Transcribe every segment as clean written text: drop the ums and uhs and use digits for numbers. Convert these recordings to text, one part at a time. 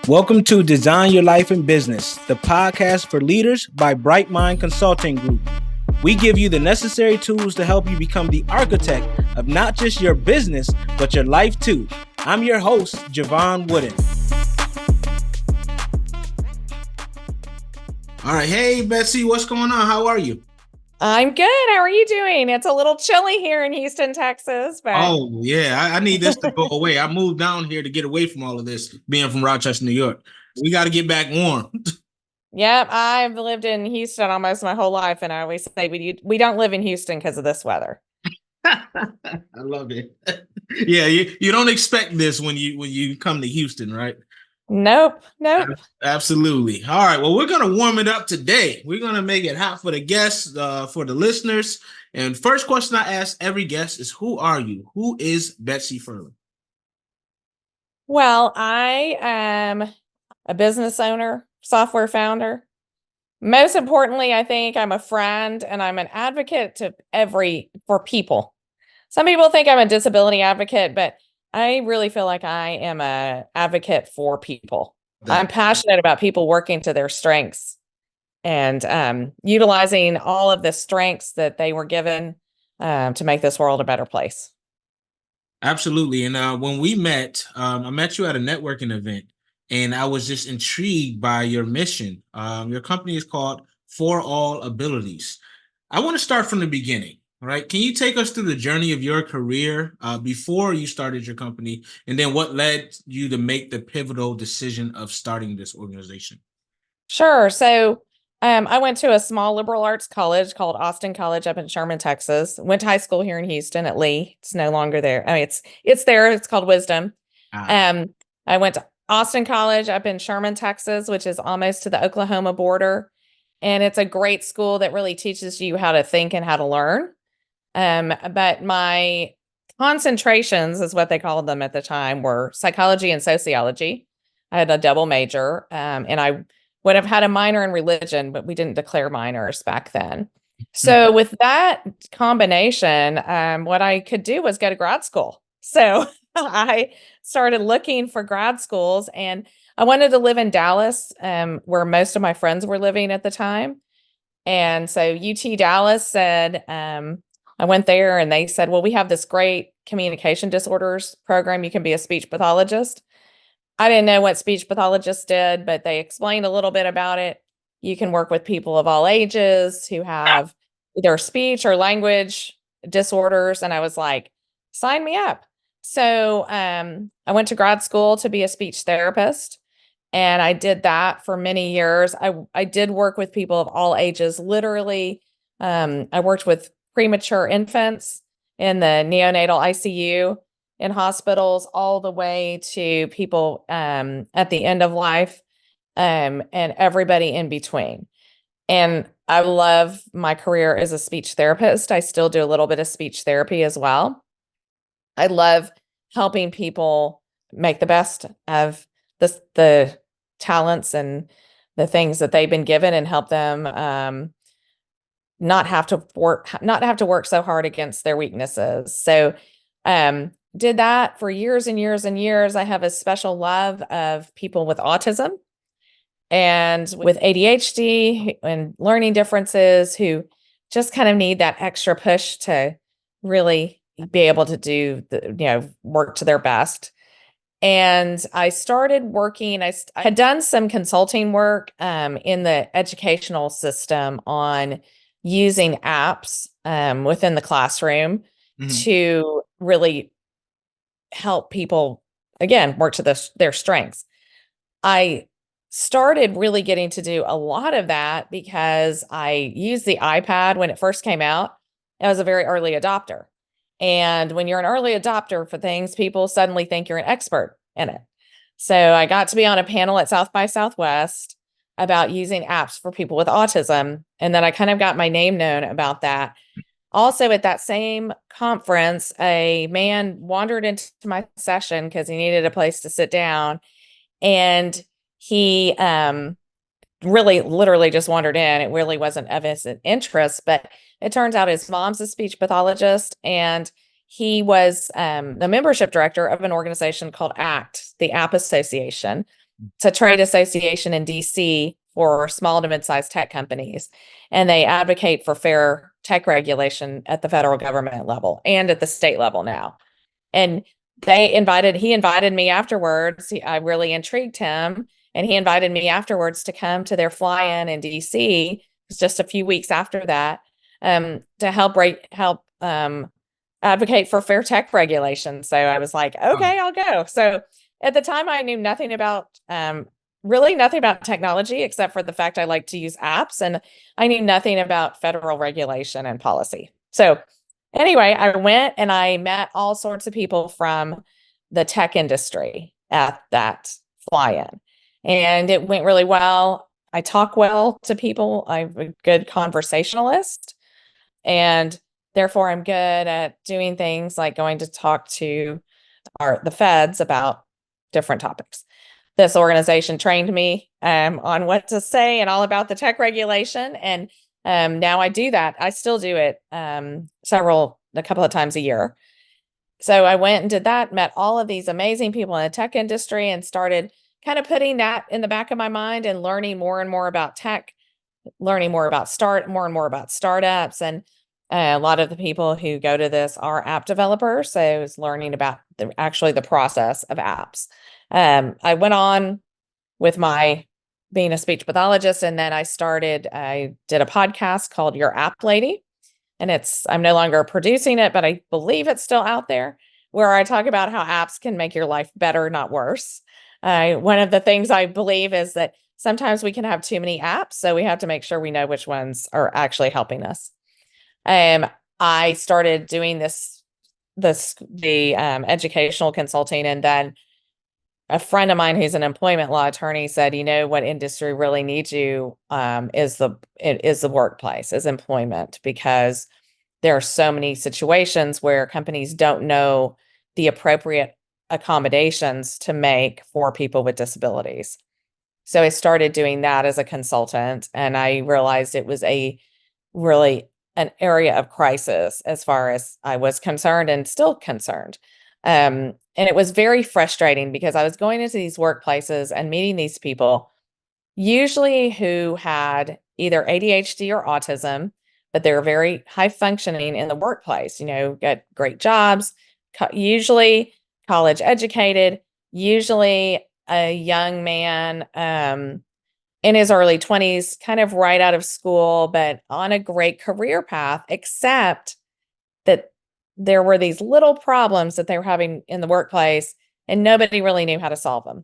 Welcome to Design Your Life in Business, the podcast for leaders by Bright Mind Consulting Group. We give you the necessary tools to help you become the architect of not just your business, but your life too. I'm your host, Jevon Wooden. All right. Hey, Betsy, what's going on? How are you? I'm good. How are you doing? It's a little chilly here in Houston, Texas. But Oh, yeah. I need this to go away. I moved down here to get away from all of this, being from Rochester, New York. We got to get back warm. Yep, I've lived in Houston almost my whole life, and I always say we don't live in Houston because of this weather. I love it. Yeah, you don't expect this when you come to Houston, right? Nope. Absolutely. All right. Well, we're going to warm it up today. We're going to make it hot for the guests, for the listeners. And first question I ask every guest is, who are you? Who is Betsy Furler? Well, I am a business owner, software founder. Most importantly, I think I'm a friend and I'm an advocate for people. Some people think I'm a disability advocate, but I really feel like I am an advocate for people. I'm passionate about people working to their strengths and utilizing all of the strengths that they were given to make this world a better place. Absolutely. And when we met, I met you at a networking event, and I was just intrigued by your mission. Your company is called For All Abilities. I want to start from the beginning. All right. Can you take us through the journey of your career before you started your company, and then what led you to make the pivotal decision of starting this organization? Sure. So I went to a small liberal arts college called Austin College up in Sherman, Texas. Went to high school here in Houston at Lee. It's no longer there. I mean, it's there. It's called Wisdom. I went to Austin College up in Sherman, Texas, which is almost to the Oklahoma border. And it's a great school that really teaches you how to think and how to learn. But my concentrations, is what they called them at the time, were psychology and sociology. I had a double major, and I would have had a minor in religion, but we didn't declare minors back then. So with that combination, what I could do was go to grad school. So I started looking for grad schools, and I wanted to live in Dallas, where most of my friends were living at the time. And so UT Dallas said, I went there and they said, well, we have this great communication disorders program. You can be a speech pathologist. I didn't know what speech pathologists did, but they explained a little bit about it. You can work with people of all ages who have either speech or language disorders. And I was like, sign me up. So I went to grad school to be a speech therapist. And I did that for many years. I did work with people of all ages. Literally, I worked with premature infants in the neonatal ICU in hospitals, all the way to people at the end of life, and everybody in between. And I love my career as a speech therapist. I still do a little bit of speech therapy as well. I love helping people make the best of the talents and the things that they've been given, and help them not have to work so hard against their weaknesses. So did that for years and years and years. I have a special love of people with autism and with ADHD and learning differences, who just kind of need that extra push to really be able to do work to their best. And I started working, I had done some consulting work in the educational system on using apps within the classroom to really help people, again, work to their strengths. I started really getting to do a lot of that because I used the iPad when it first came out. I was a very early adopter. And when you're an early adopter for things, people suddenly think you're an expert in it. So I got to be on a panel at South by Southwest about using apps for people with autism. And then I kind of got my name known about that. Also at that same conference, a man wandered into my session because he needed a place to sit down. And he really literally just wandered in. It really wasn't of his interest, but it turns out his mom's a speech pathologist, and he was the membership director of an organization called ACT, the App Association. It's a trade association in DC for small to mid-sized tech companies, and they advocate for fair tech regulation at the federal government level and at the state level now. And he invited me afterwards. I really intrigued him, and he invited me afterwards to come to their fly-in DC. It was just a few weeks after that, to help advocate for fair tech regulation. So I was like, okay, I'll go. So at the time, I knew nothing about really nothing about technology except for the fact I like to use apps, and I knew nothing about federal regulation and policy. So anyway, I went and I met all sorts of people from the tech industry at that fly-in, and it went really well. I talk well to people. I'm a good conversationalist, and therefore I'm good at doing things like going to talk to the feds about different topics. This organization trained me on what to say and all about the tech regulation, and now I do that. I still do it a couple of times a year. So I went and did that, met all of these amazing people in the tech industry, and started kind of putting that in the back of my mind and learning more and more about tech, learning more and more about startups. And a lot of the people who go to this are app developers. So I was learning about the process of apps. I went on with my being a speech pathologist, and then I did a podcast called Your App Lady. And I'm no longer producing it, but I believe it's still out there, where I talk about how apps can make your life better, not worse. One of the things I believe is that sometimes we can have too many apps, so we have to make sure we know which ones are actually helping us. I started doing the educational consulting, and then a friend of mine who's an employment law attorney said, you know, what industry really needs you is the workplace, is employment, because there are so many situations where companies don't know the appropriate accommodations to make for people with disabilities. So I started doing that as a consultant, and I realized it was really an area of crisis as far as I was concerned and still concerned. And it was very frustrating because I was going into these workplaces and meeting these people, usually who had either ADHD or autism, but they were very high functioning in the workplace, got great jobs, usually college educated, usually a young man in his early 20s, kind of right out of school, but on a great career path, except that there were these little problems that they were having in the workplace, and nobody really knew how to solve them.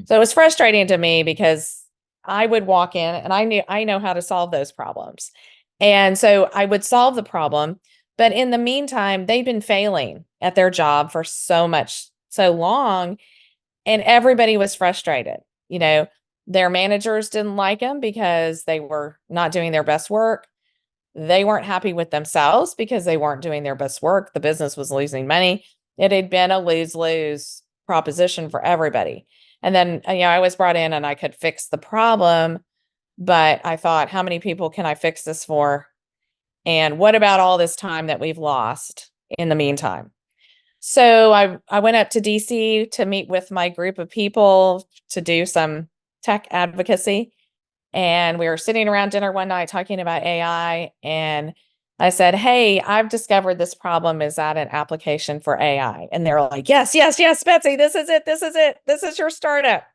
So it was frustrating to me because I would walk in and I know how to solve those problems. And so I would solve the problem, but in the meantime, they'd been failing at their job for so long, and everybody was frustrated. Their managers didn't like them because they were not doing their best work. They weren't happy with themselves because they weren't doing their best work. The business was losing money. It had been a lose-lose proposition for everybody. And then, I was brought in and I could fix the problem, but I thought, how many people can I fix this for? And what about all this time that we've lost in the meantime? So I went up to DC to meet with my group of people to do some tech advocacy. And we were sitting around dinner one night talking about AI. And I said, hey, I've discovered this problem. Is that an application for AI? And they're like, yes, yes, yes, Betsy, this is it. This is it. This is your startup.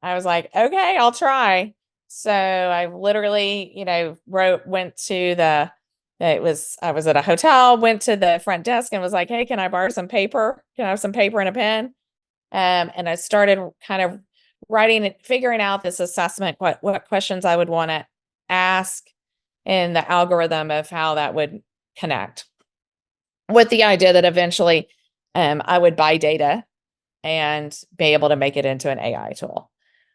I was like, okay, I'll try. So I literally, I was at a hotel, went to the front desk and was like, hey, can I borrow some paper? Can I have some paper and a pen? And I started kind of writing it, figuring out this assessment, what questions I would want to ask, and the algorithm of how that would connect, with the idea that eventually I would buy data and be able to make it into an AI tool.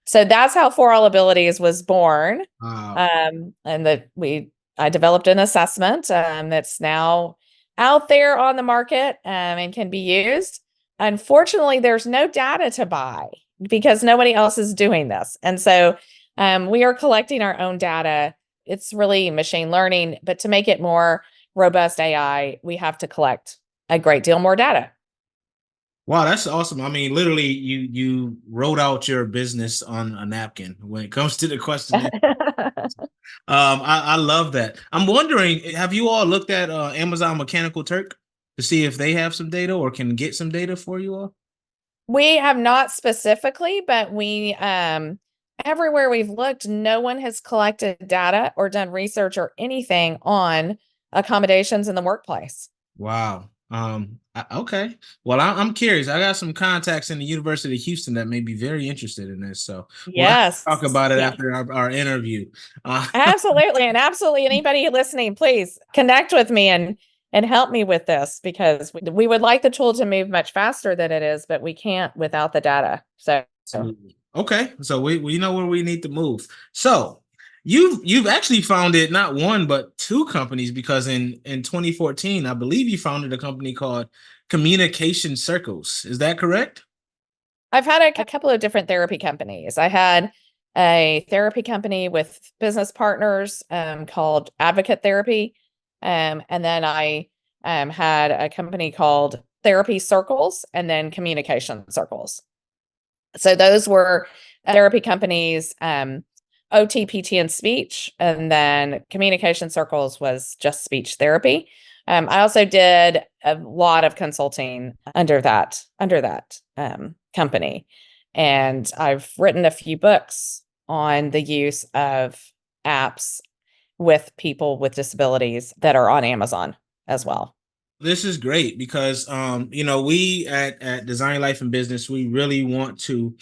So that's how For All Abilities was born. And I developed an assessment that's now out there on the market and can be used. Unfortunately, there's no data to buy because nobody else is doing this. And so we are collecting our own data. It's really machine learning, but to make it more robust AI, we have to collect a great deal more data. Wow, that's awesome. I mean, literally, you wrote out your business on a napkin when it comes to the question. I love that. I'm wondering, have you all looked at Amazon Mechanical Turk to see if they have some data or can get some data for you all? We have not specifically, but we everywhere we've looked, no one has collected data or done research or anything on accommodations in the workplace. Wow. Okay. Well, I'm curious. I got some contacts in the University of Houston that may be very interested in this. So we'll have to talk Yes. about it Yeah. after our interview. Uh, Absolutely. And absolutely anybody listening, please connect with me and help me with this because we would like the tool to move much faster than it is, but we can't without the data. So Absolutely. Okay. So we know where we need to move. So you've actually founded not one but two companies because in 2014, I believe you founded a company called Communication Circles. Is that correct? I've had a couple of different therapy companies. I had a therapy company with business partners called Advocate Therapy. And then I had a company called Therapy Circles and then Communication Circles. So those were therapy companies, OT, PT, and speech. And then Communication Circles was just speech therapy. I also did a lot of consulting under that company, and I've written a few books on the use of apps with people with disabilities that are on Amazon as well. This is great because we at Design Life and Business, we really want to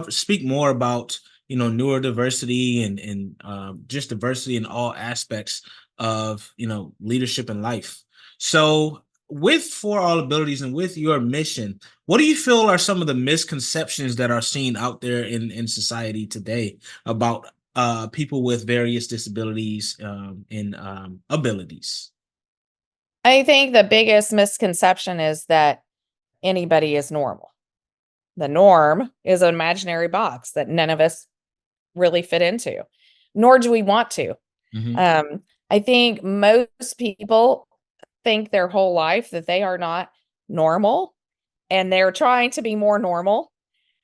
speak more about neurodiversity and just diversity in all aspects of leadership and life. So with For All Abilities and with your mission, what do you feel are some of the misconceptions that are seen out there in society today about people with various disabilities and abilities? I think the biggest misconception is that anybody is normal. The norm is an imaginary box that none of us really fit into, nor do we want to. Mhm. I think most people think their whole life that they are not normal and they're trying to be more normal.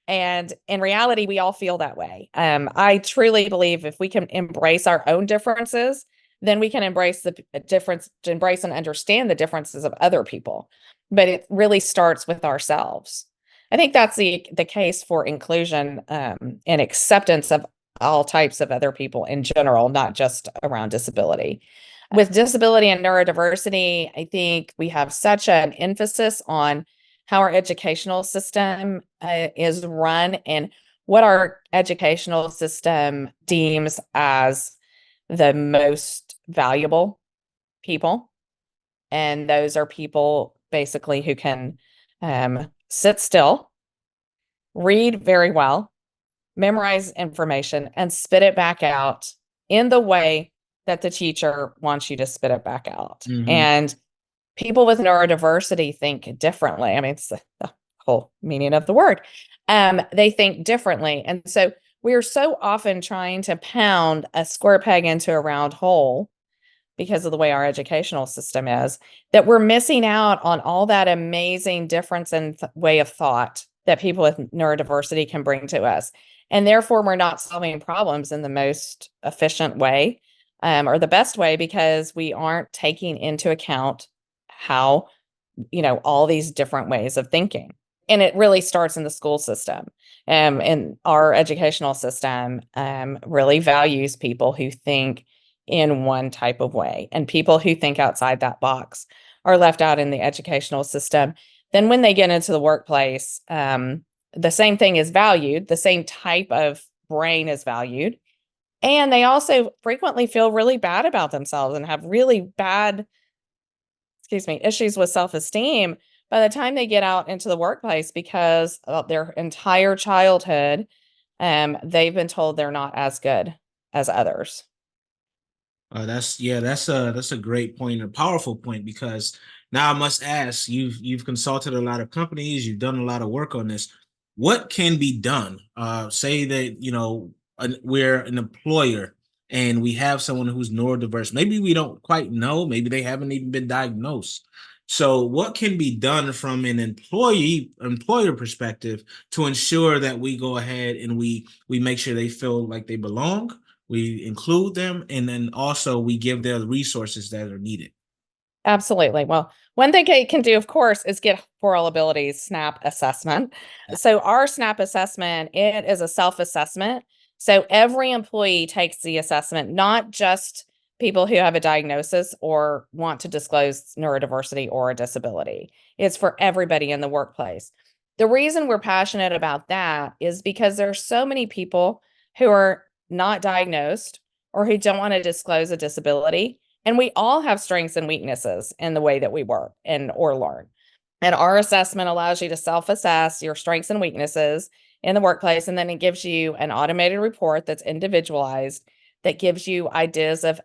And in reality, we all feel that way. I truly believe if we can embrace our own differences, then we can embrace the difference, embrace and understand the differences of other people. But it really starts with ourselves. I think that's the case for inclusion and acceptance of all types of other people in general, not just around disability. With disability and neurodiversity, I think we have such an emphasis on how our educational system is run and what our educational system deems as the most valuable people. And those are people basically who can sit still, read very well, memorize information, and spit it back out in the way that the teacher wants you to spit it back out. Mhm. And people with neurodiversity think differently. I mean, it's the whole meaning of the word. They think differently. And so we are so often trying to pound a square peg into a round hole because of the way our educational system is, that we're missing out on all that amazing difference in way of thought that people with neurodiversity can bring to us. And therefore, we're not solving problems in the most efficient way or the best way because we aren't taking into account how, all these different ways of thinking. And it really starts in the school system. And our educational system really values people who think in one type of way. And people who think outside that box are left out in the educational system. Then when they get into the workplace, the same thing is valued, the same type of brain is valued. And they also frequently feel really bad about themselves and have really bad, issues with self-esteem by the time they get out into the workplace because of their entire childhood, they've been told they're not as good as others. That's a great point, a powerful point, because now I must ask, you've consulted a lot of companies, you've done a lot of work on this. What can be done? Say that we're an employer and we have someone who's neurodiverse. Maybe we don't quite know, maybe they haven't even been diagnosed. So what can be done from an employer perspective to ensure that we go ahead and we make sure they feel like they belong, we include them, and then also we give them the resources that are needed? Absolutely. Well, one thing it can do, of course, is get for all abilities SNAP assessment. So our SNAP assessment, it is a self-assessment. So every employee takes the assessment, not just people who have a diagnosis or want to disclose neurodiversity or a disability. It's for everybody in the workplace. The reason we're passionate about that is because there are so many people who are not diagnosed or who don't want to disclose a disability, and we all have strengths and weaknesses in the way that we work and or learn. And our assessment allows you to self-assess your strengths and weaknesses in the workplace. And then it gives you an automated report that's individualized that gives you ideas of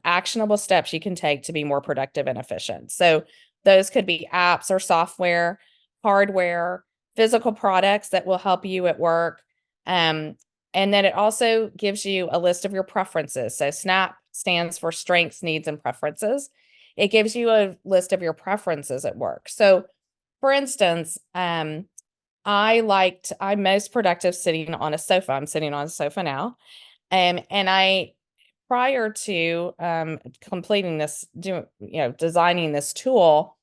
actionable steps you can take to be more productive and efficient. So those could be apps or software, hardware, physical products that will help you at work. And then it also gives you a list of your preferences. So SNAP stands for strengths, needs, and preferences. It gives you a list of your preferences at work. So for instance, I'm most productive sitting on a sofa. I'm sitting on a sofa now. And I, prior to completing this, designing this tool,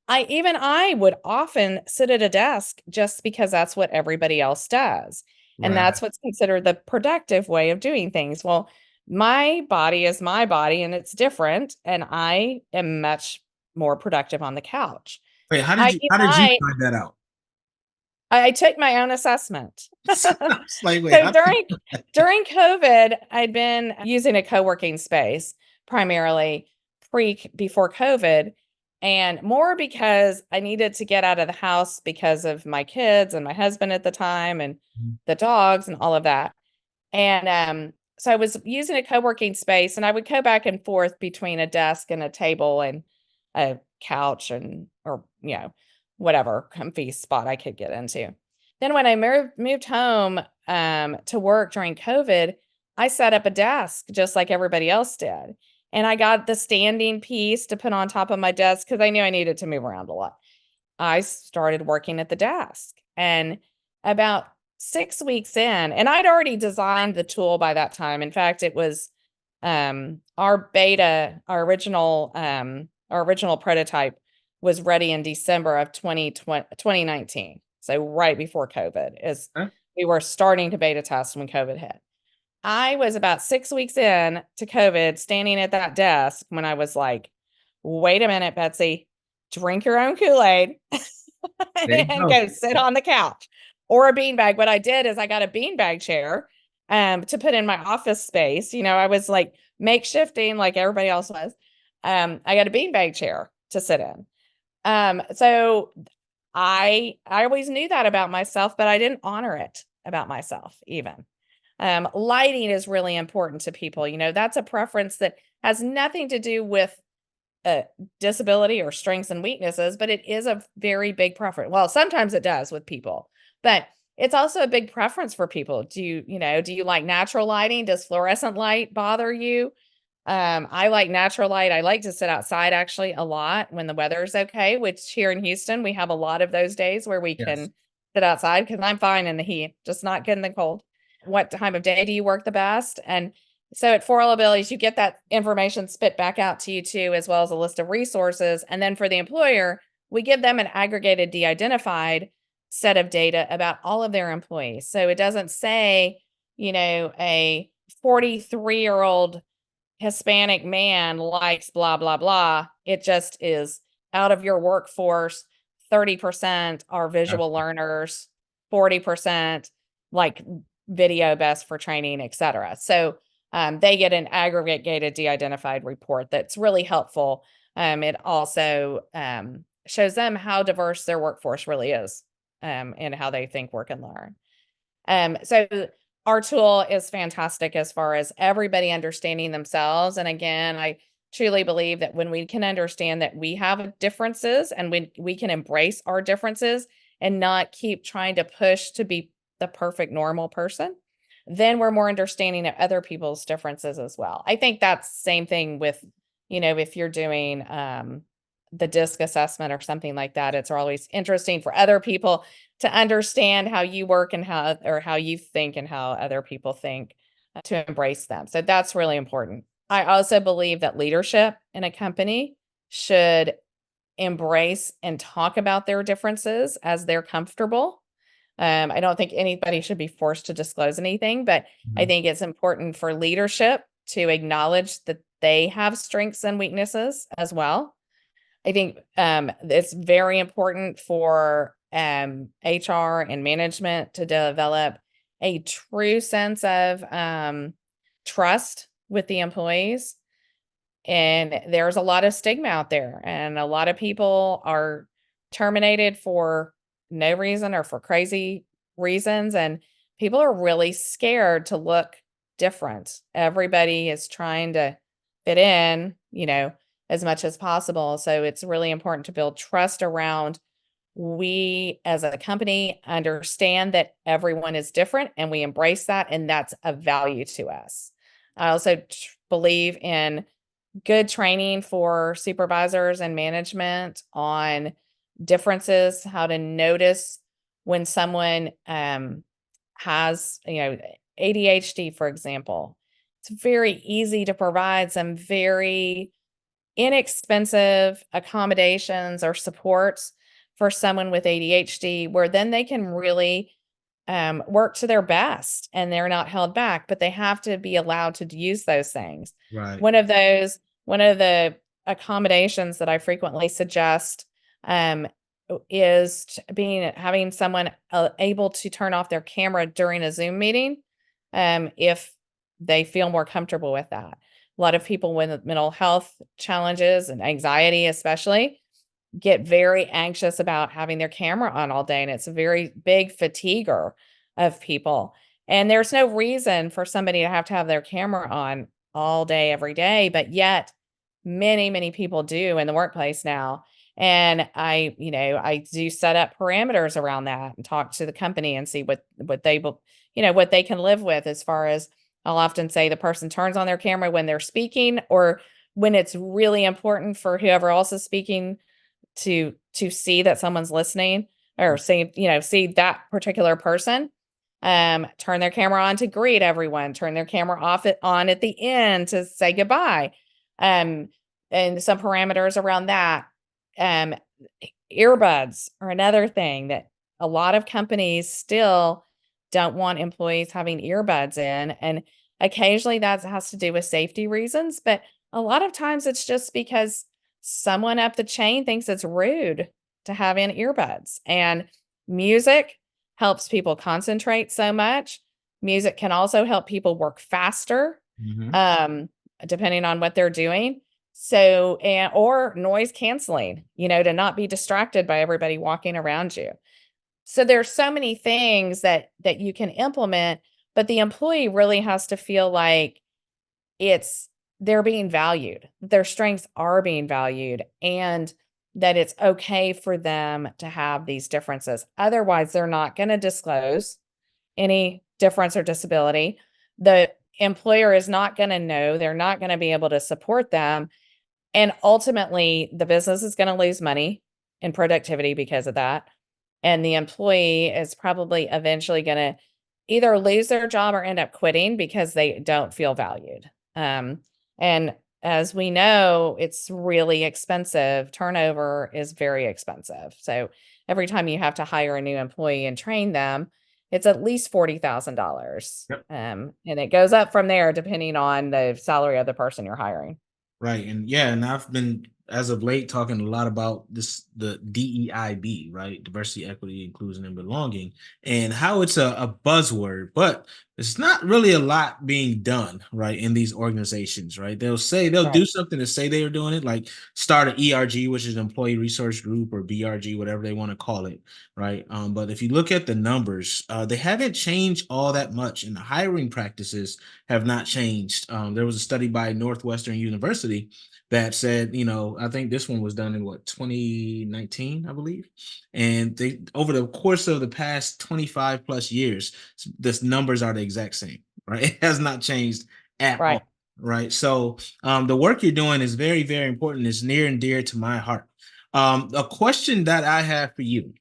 I would often sit at a desk just because that's what everybody else does. And Right. that's what's considered the productive way of doing things. Well, my body is my body and it's different. And I am much more productive on the couch. Wait, I how did you I find that out? I took my own assessment. It's like, wait, So how did during COVID, I'd been using a co-working space primarily before COVID, and more because I needed to get out of the house because of my kids and my husband at the time and the dogs and all of that. And so I was using a co-working space, and I would go back and forth between a desk and a table and a couch and or whatever comfy spot I could get into. Then when I moved home to work during COVID, I set up a desk just like everybody else did. And I got the standing piece to put on top of my desk because I knew I needed to move around a lot. I started working at the desk. And about 6 weeks in, and I'd already designed the tool by that time. In fact, it was our beta, our original prototype was ready in December of 2019. So right before COVID is Huh? we were starting to beta test when COVID hit. I was about 6 weeks in to COVID, standing at that desk when I was like, wait a minute, Betsy, drink your own Kool-Aid There you and go. go sit on the couch or a beanbag. What I did is I got a beanbag chair to put in my office space. I was like makeshifting like everybody else was. I got a beanbag chair to sit in. So I always knew that about myself, but I didn't honor it about myself even. Lighting is really important to people. That's a preference that has nothing to do with disability or strengths and weaknesses, but it is a very big preference. Well, sometimes it does with people, but it's also a big preference for people. Do you like natural lighting? Does fluorescent light bother you? I like natural light. I like to sit outside actually a lot when the weather is okay, which here in Houston, we have a lot of those days where we Yes. can sit outside because I'm fine in the heat, just not good in the cold. What time of day do you work the best? And so at For All Abilities, you get that information spit back out to you too, as well as a list of resources. And then for the employer, we give them an aggregated, de-identified set of data about all of their employees. So it doesn't say, a 43-year-old Hispanic man likes blah, blah, blah. It just is out of your workforce, 30% are visual learners, 40% like video best for training, et cetera. So they get an aggregated de-identified report that's really helpful. It also shows them how diverse their workforce really is and how they think, work, and learn. So our tool is fantastic as far as everybody understanding themselves. And again, I truly believe that when we can understand that we have differences and when we can embrace our differences and not keep trying to push to be the perfect normal person, then we're more understanding of other people's differences as well. I think that's the same thing with, if you're doing the DISC assessment or something like that. It's always interesting for other people to understand how you work and how you think and how other people think, to embrace them. So that's really important. I also believe that leadership in a company should embrace and talk about their differences as they're comfortable. I don't think anybody should be forced to disclose anything, but I Mhm. think it's important for leadership to acknowledge that they have strengths and weaknesses as well. I think it's very important for HR and management to develop a true sense of trust with the employees. And there's a lot of stigma out there, and a lot of people are terminated for no reason or for crazy reasons. And people are really scared to look different. Everybody is trying to fit in, as much as possible. So it's really important to build trust around, we as a company understand that everyone is different and we embrace that, and that's a value to us. I also believe in good training for supervisors and management on differences, how to notice when someone has, ADHD, for example. It's very easy to provide some very inexpensive accommodations or supports for someone with ADHD, where then they can really work to their best and they're not held back, but they have to be allowed to use those things. Right. One of the accommodations that I frequently suggest um, is having someone able to turn off their camera during a Zoom meeting, if they feel more comfortable with that. A lot of people with mental health challenges and anxiety, especially, get very anxious about having their camera on all day, and it's a very big fatiguer of people. And there's no reason for somebody to have their camera on all day, every day, but yet many, many people do in the workplace now. And I do set up parameters around that and talk to the company and see what they will, what they can live with, as far as I'll often say the person turns on their camera when they're speaking, or when it's really important for whoever else is speaking to see that someone's listening, or see that particular person. Turn their camera on to greet everyone, turn their camera on at the end to say goodbye. Um, and some parameters around that. Um, Earbuds are another thing that a lot of companies still don't want employees having earbuds in. And occasionally that has to do with safety reasons, but a lot of times it's just because someone up the chain thinks it's rude to have in earbuds. And music helps people concentrate so much. Music can also help people work faster, Mhm. um, depending on what they're doing. So, or noise canceling, to not be distracted by everybody walking around you. So there's so many things that you can implement, but the employee really has to feel like it's they're being valued, their strengths are being valued, and that it's okay for them to have these differences. Otherwise, they're not going to disclose any difference or disability. The employer is not going to know, they're not going to be able to support them. And ultimately, the business is going to lose money and productivity because of that. And the employee is probably eventually going to either lose their job or end up quitting because they don't feel valued. And as we know, it's really expensive. Turnover is very expensive. So every time you have to hire a new employee and train them, it's at least $40,000. Yep. And it goes up from there depending on the salary of the person you're hiring. Right. And yeah, and I've been as of late talking a lot about the DEIB, right? Diversity, equity, inclusion, and belonging, and how it's a buzzword, but it's not really a lot being done, right, in these organizations, right? They'll Right. do something to say they are doing it, like start an ERG, which is Employee Resource Group, or BRG, whatever they want to call it, right? But if you look at the numbers, they haven't changed all that much, and the hiring practices have not changed. There was a study by Northwestern University that said, I think this one was done in what, 2019, I believe. And they, over the course of the past 25 plus years, the numbers are the exact same, right? It has not changed at all. Right. Right. So the work you're doing is very, very important. It's near and dear to my heart. A question that I have for you.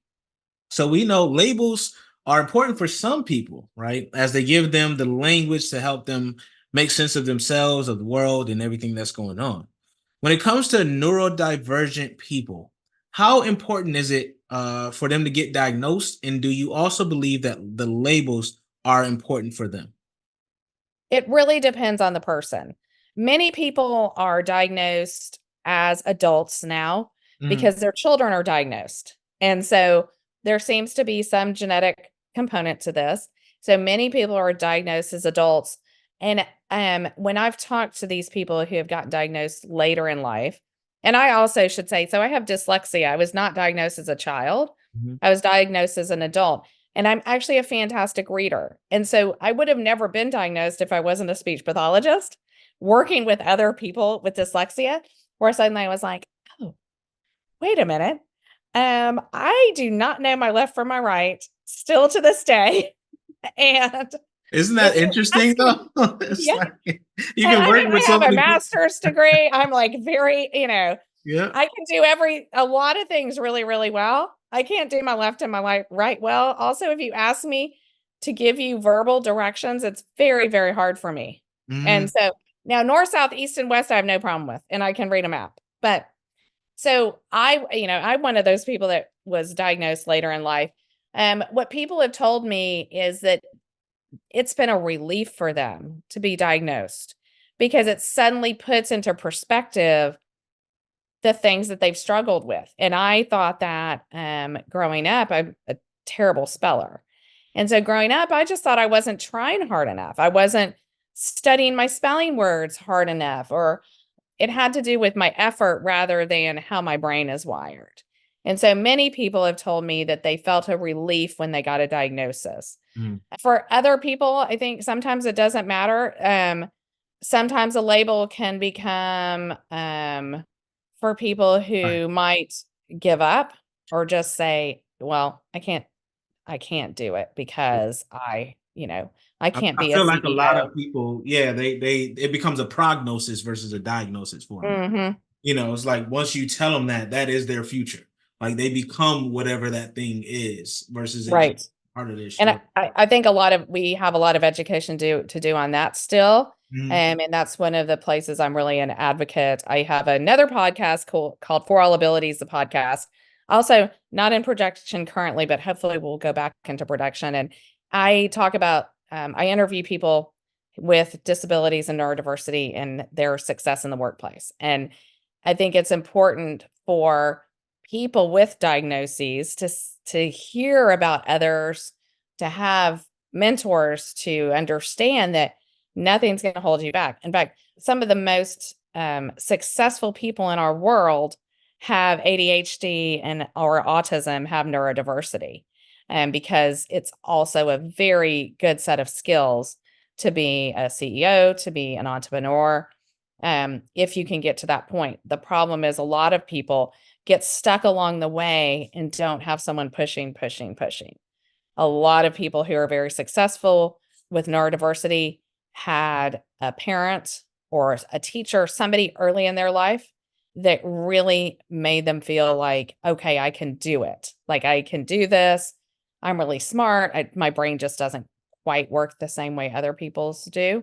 So we know labels are important for some people, right? As they give them the language to help them make sense of themselves, of the world, and everything that's going on. When it comes to neurodivergent people, how important is it for them to get diagnosed? And do you also believe that the labels are important for them? It really depends on the person. Many people are diagnosed as adults now Mhm. because their children are diagnosed. And so there seems to be some genetic component to this. So many people are diagnosed as adults. And when I've talked to these people who have gotten diagnosed later in life, and I also should say, so I have dyslexia. I was not diagnosed as a child, Mhm. I was diagnosed as an adult. And I'm actually a fantastic reader. And so I would have never been diagnosed if I wasn't a speech pathologist working with other people with dyslexia, where suddenly I was like, oh, wait a minute. I do not know my left from my right still to this day. And Isn't if that you interesting ask me, though? It's yeah. like you And can I mean, work with I so have a many people. master's degree. I'm like very, Yeah. I can do a lot of things really, really well. I can't do my left and my right well. Also, if you ask me to give you verbal directions, it's very, very hard for me. And Mhm. so now north, south, east, and west, I have no problem with, and I can read a map. But so I'm one of those people that was diagnosed later in life. What people have told me is that it's been a relief for them to be diagnosed because it suddenly puts into perspective the things that they've struggled with. And I thought that growing up, I'm a terrible speller. And so growing up, I just thought I wasn't trying hard enough. I wasn't studying my spelling words hard enough, or it had to do with my effort rather than how my brain is wired. And so many people have told me that they felt a relief when they got a diagnosis. Mhm. For other people, I think sometimes it doesn't matter. Sometimes a label can become for people Right. who might give up or just say, well, I can't do it because I can't I be a feel like a lot CEO. of people, yeah, they it becomes a prognosis versus a diagnosis for them. Hmm. It's like once you tell them that, that is their future. Like they become whatever that thing is versus it just Right. part of their And story. I think we have a lot of education to do on that still. Mhm. And that's one of the places I'm really an advocate. I have another podcast called For All Abilities, the podcast. Also, not in production currently, but hopefully we'll go back into production. And I talk about, I interview people with disabilities and neurodiversity and their success in the workplace. And I think it's important for people with diagnoses to hear about others, to have mentors, to understand that nothing's going to hold you back. In fact, some of the most successful people in our world have ADHD and or autism, have neurodiversity, because it's also a very good set of skills to be a CEO, to be an entrepreneur, if you can get to that point. The problem is a lot of people get stuck along the way and don't have someone pushing, pushing, pushing. A lot of people who are very successful with neurodiversity had a parent or a teacher, somebody early in their life that really made them feel like, okay, I can do it. Like I can do this. I'm really smart. My brain just doesn't quite work the same way other people's do.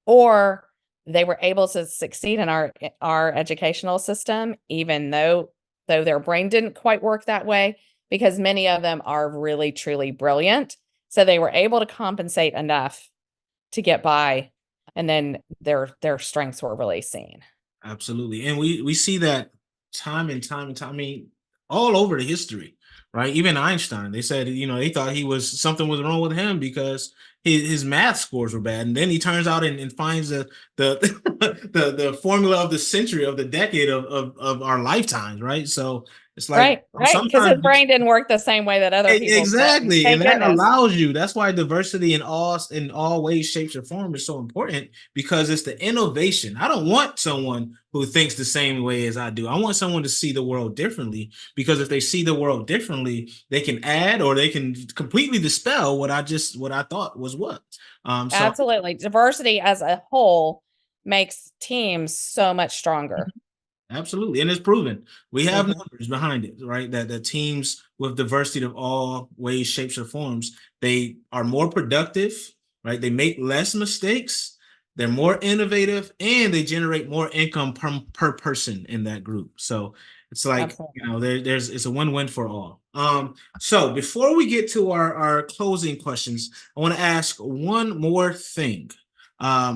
Or they were able to succeed in our educational system, even though their brain didn't quite work that way, because many of them are really truly brilliant. So they were able to compensate enough to get by, and then their strengths were really seen. Absolutely. And we see that time and time and time. I mean, all over the history, right? Even Einstein, they said, they thought he was something was wrong with him because his math scores were bad. And then he turns out and finds the the formula of the century of the decade of our lifetimes, right? So it's like Right, because his sometimes brain didn't work the same way that other people's did. Exactly, and Thank that goodness. allows you. That's why diversity in all ways, shapes, or form is so important because it's the innovation. I don't want someone who thinks the same way as I do. I want someone to see the world differently because if they see the world differently, they can add or they can completely dispel what I thought was what. So Absolutely. Diversity as a whole makes teams so much stronger. Absolutely, and it's proven. We have Mhm. numbers behind it, right? That the teams with diversity of all ways, shapes, or forms, they are more productive, right? They make less mistakes, they're more innovative, and they generate more income per person in that group. So it's like, Absolutely. there's it's a win-win for all. So before we get to our closing questions, I want to ask one more thing.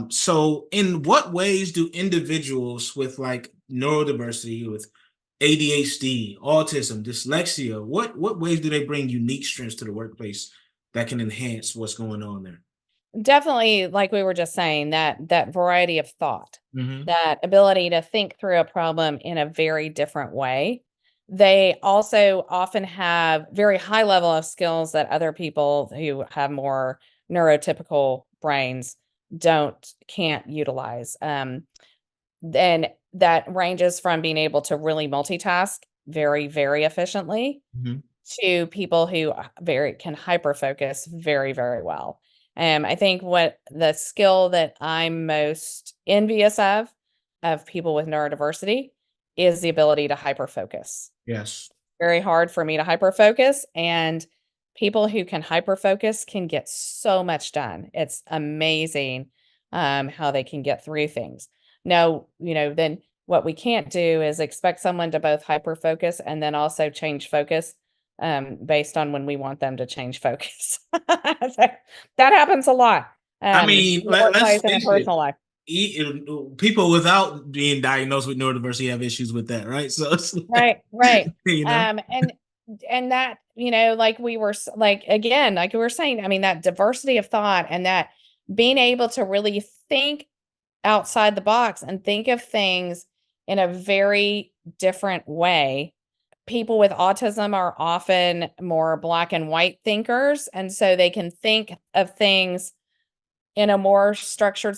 So in what ways do individuals with like neurodiversity, with ADHD, autism, dyslexia, what ways do they bring unique strengths to the workplace that can enhance what's going on there? Definitely, like we were just saying, that variety of thought, Hmm. that ability to think through a problem in a very different way. They also often have very high level of skills that other people who have more neurotypical brains can't utilize. And that ranges from being able to really multitask very, very efficiently Hmm. to people who very can hyper focus very, very well. I think what the skill that I'm most envious of people with neurodiversity is the ability to hyper focus. Yes. Very hard for me to hyper focus, and people who can hyper focus can get so much done. It's amazing how they can get through things. Now, then what we can't do is expect someone to both hyper focus and then also change focus based on when we want them to change focus. That happens a lot I mean, in the workplace let's and in face it. personal life. People without being diagnosed with neurodiversity have issues with that, right? So it's like, Right, right. you know. And that, like we were like again, like we were saying, I mean, that diversity of thought and that being able to really think outside the box and think of things in a very different way. People with autism are often more black and white thinkers, and so they can think of things in a more structured,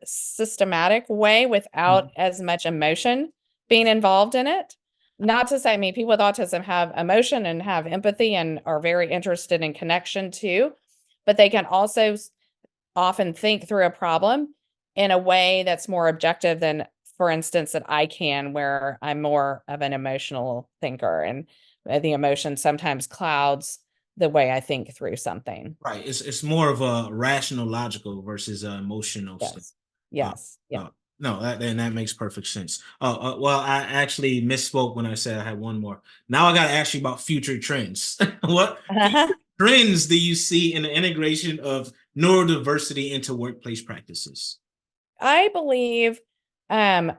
systematic way without Mhm. as much emotion being involved in it. Not to say, I mean, people with autism have emotion and have empathy and are very interested in connection too, but they can also often think through a problem in a way that's more objective than, for instance, that I can, where I'm more of an emotional thinker and the emotion sometimes clouds the way I think through something. Right. It's more of a rational, logical versus emotional stuff. Yes. Uh, Yes. Yeah. no, that makes perfect sense. Well, I actually misspoke when I said I had one more. Now I got to ask you about future trends. What future trends do you see in the integration of neurodiversity into workplace practices? I believe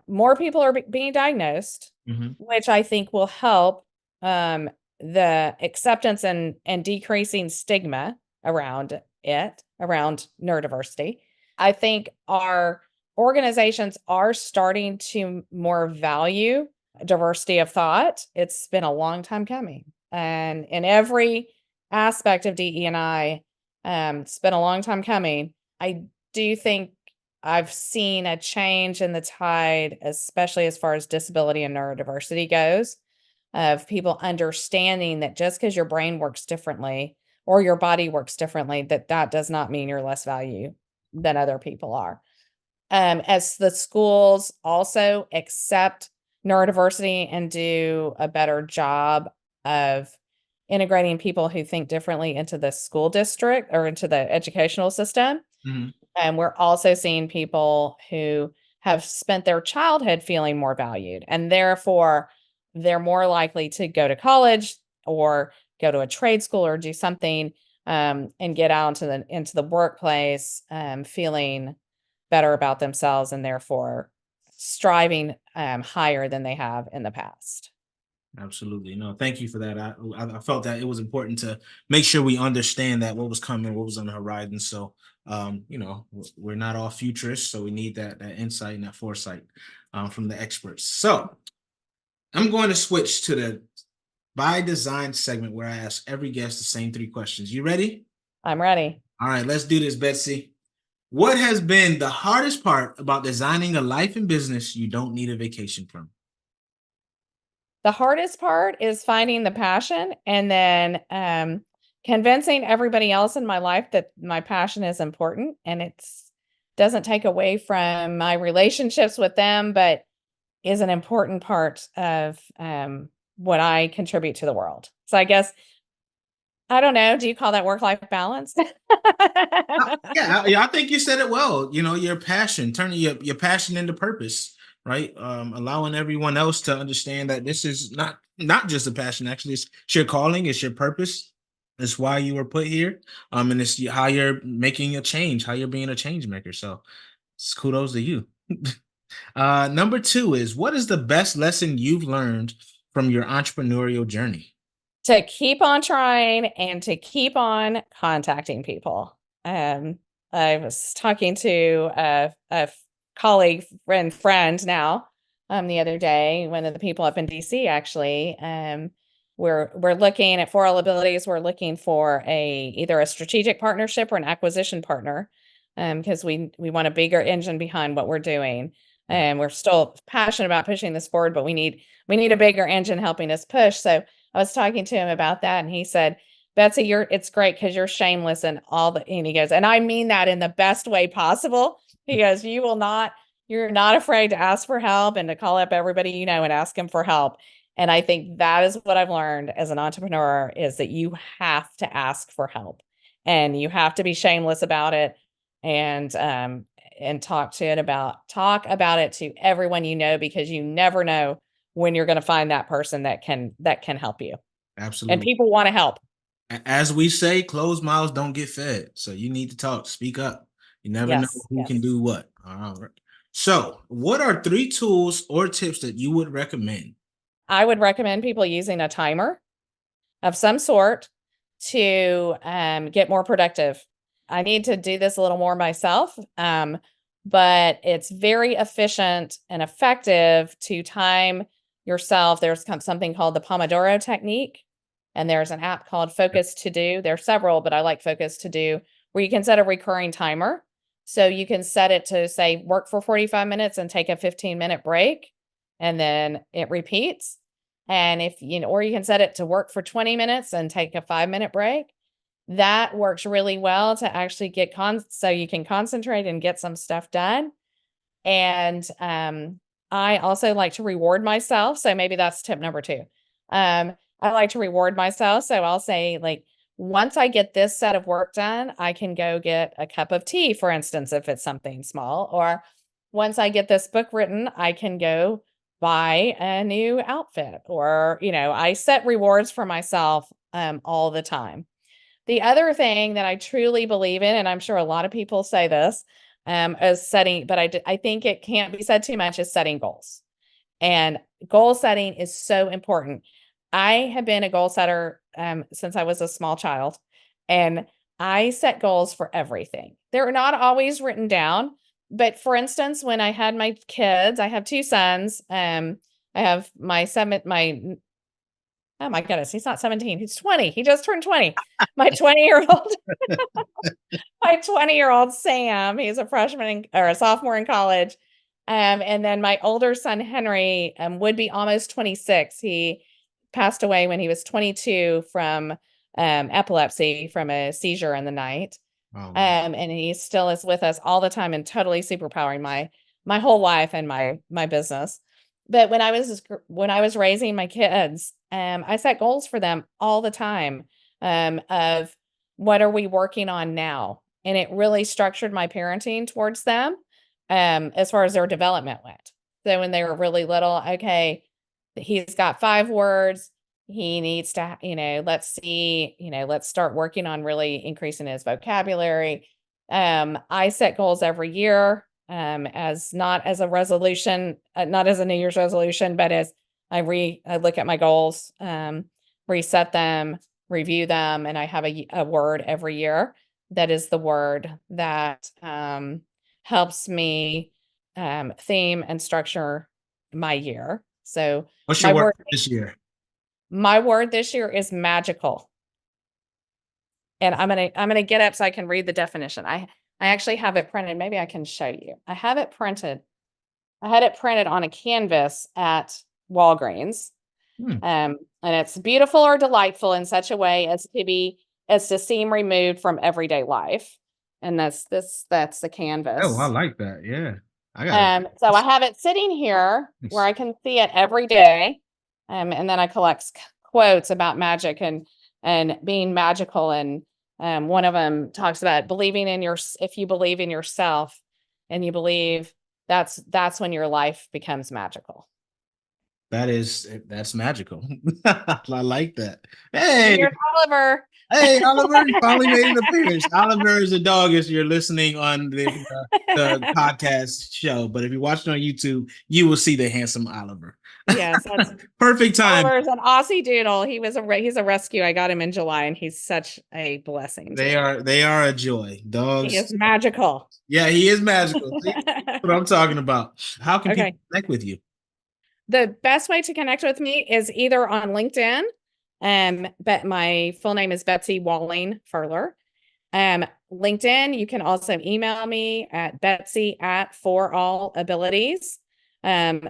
more people are being diagnosed, Hmm. which I think will help the acceptance and decreasing stigma around around neurodiversity. I think our organizations are starting to more value diversity of thought. It's been a long time coming, and in every aspect of DE&I, it's been a long time coming. I do think I've seen a change in the tide, especially as far as disability and neurodiversity goes, of people understanding that just because your brain works differently or your body works differently, that does not mean you're less value than other people are. As the schools also accept neurodiversity and do a better job of integrating people who think differently into the school district or into the educational system, Hmm. and we're also seeing people who have spent their childhood feeling more valued, and therefore they're more likely to go to college or go to a trade school or do something and get out into the workplace feeling better about themselves and therefore striving higher than they have in the past. Absolutely. No, thank you for that. I felt that it was important to make sure we understand that what was coming, what was on the horizon. So, we're not all futurists, so we need that insight and that foresight from the experts. So, I'm going to switch to the by design segment where I ask every guest the same three questions. You ready? I'm ready. All right, let's do this, Betsy. What has been the hardest part about designing a life and business you don't need a vacation from? The hardest part is finding the passion and then, convincing everybody else in my life that my passion is important and it's doesn't take away from my relationships with them, but is an important part of what I contribute to the world. So I guess, I don't know, do you call that work-life balance? Yeah, I think you said it well. You know, your passion, turning your passion into purpose, right? Allowing everyone else to understand that this is not just a passion. Actually, it's your calling, it's your purpose. It's why you were put here. And it's how you're making a change, how you're being a change maker. So, it's kudos to you. Number two is, what is the best lesson you've learned from your entrepreneurial journey? To keep on trying and to keep on contacting people. Um, I was talking to a colleague, friend now, the other day, one of the people up in DC actually. We're looking at For All Abilities. We're looking for either a strategic partnership or an acquisition partner, because we want a bigger engine behind what we're doing. And we're still passionate about pushing this forward, but we need a bigger engine helping us push. So I was talking to him about that, and he said, Betsy, it's great because you're shameless and and he goes, and I mean that in the best way possible. He goes, you're not afraid to ask for help and to call up everybody you know and ask them for help. And I think that is what I've learned as an entrepreneur, is that you have to ask for help and you have to be shameless about it, and talk about it to everyone you know, because you never know when you're going to find that person that can help you. And Absolutely. people want to help. As we say, closed mouths don't get fed. So you need to talk, speak up. You never know Yes, who can yes. do what. All right. So, what are three tools or tips that you would recommend? I would recommend people using a timer of some sort to get more productive. I need to do this a little more myself, but it's very efficient and effective to time yourself. There's something called the Pomodoro technique, and there's an app called Focus To Do. There are several, but I like Focus To Do, where you can set a recurring timer. So you can set it to say work for 45 minutes and take a 15-minute break, and then it repeats. And if you know, or you can set it to work for 20 minutes and take a 5-minute break. That works really well to actually get so you can concentrate and get some stuff done. And I also like to reward myself. So maybe that's tip number two. I like to reward myself. So I'll say, like, once I get this set of work done, I can go get a cup of tea, for instance, if it's something small. Or once I get this book written, I can go buy a new outfit. Or, I set rewards for myself all the time. The other thing that I truly believe in, and I'm sure a lot of people say this, is setting, but I think it can't be said too much, is setting goals. And goal setting is so important. I have been a goal setter since I was a small child, and I set goals for everything. They're not always written down, but for instance, when I had my kids, I have two sons. I have oh my goodness, he's not 17, he's 20. He just turned 20. My 20-year-old my 20-year-old Sam, he's a freshman or a sophomore in college. And then my older son Henry would be almost 26. He passed away when he was 22 from epilepsy, from a seizure in the night. Oh, man. And he still is with us all the time and totally superpowering my whole life and my business. But when I was raising my kids, I set goals for them all the time, of what are we working on now? And it really structured my parenting towards them, as far as their development went. So when they were really little, okay, he's got 5 words. He needs to, let's start working on really increasing his vocabulary. I set goals every year, as not as a resolution, not as a New Year's resolution, but as I look at my goals, reset them, review them, and I have a word every year that is the word that helps me theme and structure my year. So What's your my word word this year? my word this year is magical. And I'm gonna get up so I can read the definition. I actually have it printed. Maybe I can show you. I have it printed. I had it printed on a canvas at Walgreens. Hmm. And it's beautiful or delightful in such a way as to seem removed from everyday life. And that's the Oh, I canvas. like that. Yeah. I got it. So I have it sitting here where I can see it every day. And then I collect quotes about magic and being magical. And one of them talks about believing in if you believe in yourself and you believe, that's when your life becomes magical. That's magical. I like that. Hey, Here's Oliver. hey, Oliver, you finally made an appearance. Oliver is a dog if you're listening on the podcast show, but if you're watching on YouTube, you will see the handsome Oliver. Yes, that's Perfect time. Oliver's an Aussie doodle. He's a rescue. I got him in July, and he's such a blessing. They are a joy. Dogs. He is magical. Yeah, he is magical. See, that's what I'm talking about. How can people connect with you? The best way to connect with me is either on LinkedIn. But my full name is Betsy Furler. LinkedIn, you can also email me at Betsy@forallabilities,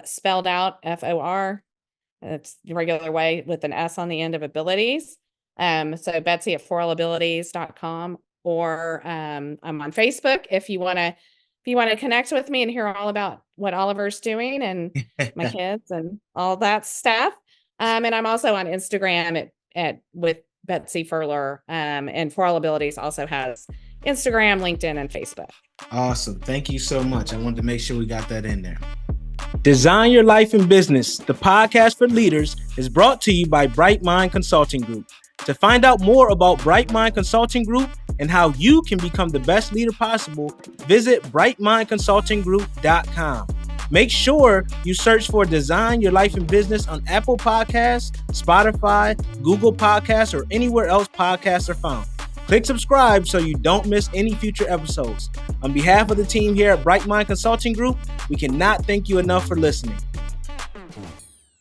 spelled out FOR. It's the regular way with an S on the end of abilities. So Betsy@forallabilities.com, or I'm on Facebook if you want to connect with me and hear all about what Oliver's doing and my kids and all that stuff. And I'm also on Instagram with Betsy Furler. And For All Abilities also has Instagram, LinkedIn, and Facebook. Awesome. Thank you so much. I wanted to make sure we got that in there. Design Your Life in Business, the podcast for leaders, is brought to you by Bright Mind Consulting Group. To find out more about Bright Mind Consulting Group and how you can become the best leader possible, visit brightmindconsultinggroup.com. Make sure you search for Design Your Life in Business on Apple Podcasts, Spotify, Google Podcasts, or anywhere else podcasts are found. Click subscribe so you don't miss any future episodes. On behalf of the team here at Bright Mind Consulting Group, we cannot thank you enough for listening.